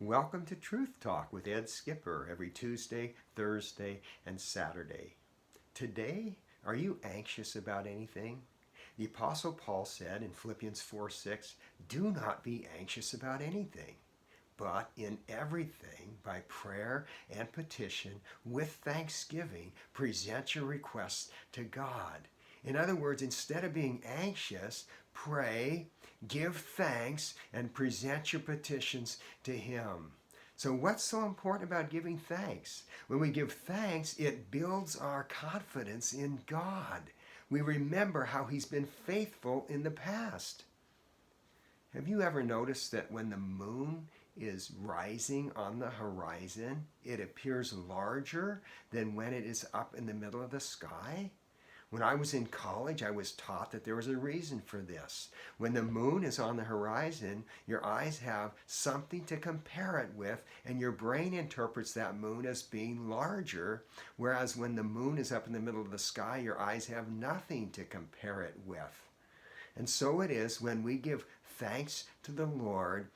Welcome to Truth Talk with Ed Skipper every Tuesday, Thursday, and Saturday. Today, are you anxious about anything? The Apostle Paul said in Philippians 4:6, "Do not be anxious about anything, but in everything, by prayer and petition, with thanksgiving, present your requests to God." In other words, instead of being anxious, pray, give thanks, and present your petitions to Him. So what's so important about giving thanks? When we give thanks, it builds our confidence in God. We remember how He's been faithful in the past. Have you ever noticed that when the moon is rising on the horizon, it appears larger than when it is up in the middle of the sky? When I was in college, I was taught that there was a reason for this. When the moon is on the horizon, your eyes have something to compare it with, and your brain interprets that moon as being larger, whereas when the moon is up in the middle of the sky, your eyes have nothing to compare it with. And so it is when we give thanks to the Lord,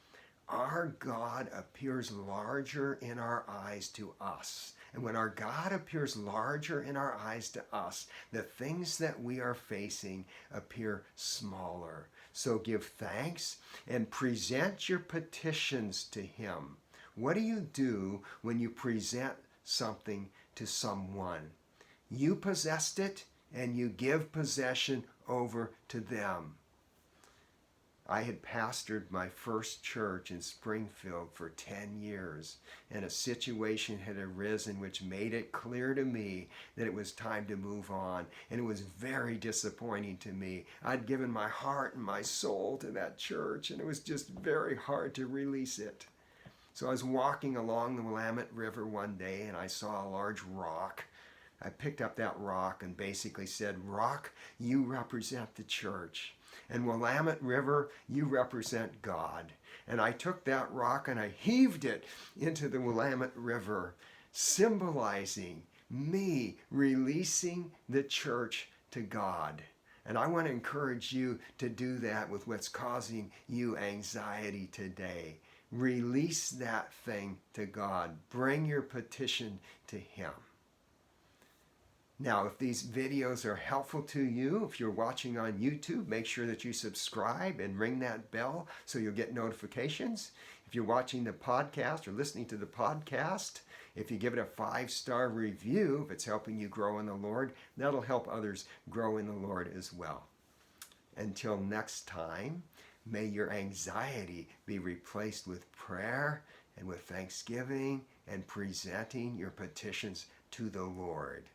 our God appears larger in our eyes to us. And when our God appears larger in our eyes to us, the things that we are facing appear smaller. So give thanks and present your petitions to Him. What do you do when you present something to someone? You possessed it and you give possession over to them. I had pastored my first church in Springfield for 10 years, and a situation had arisen which made it clear to me that it was time to move on, and it was very disappointing to me. I'd given my heart and my soul to that church, and it was just very hard to release it. So I was walking along the Willamette River one day, and I saw a large rock. I picked up that rock and basically said, "Rock, you represent the church. And Willamette River, you represent God." And I took that rock and I heaved it into the Willamette River, symbolizing me releasing the church to God. And I want to encourage you to do that with what's causing you anxiety today. Release that thing to God. Bring your petition to Him. Now, if these videos are helpful to you, if you're watching on YouTube, make sure that you subscribe and ring that bell so you'll get notifications. If you're watching the podcast or listening to the podcast, if you give it a 5-star review, if it's helping you grow in the Lord, that'll help others grow in the Lord as well. Until next time, may your anxiety be replaced with prayer and with thanksgiving and presenting your petitions to the Lord.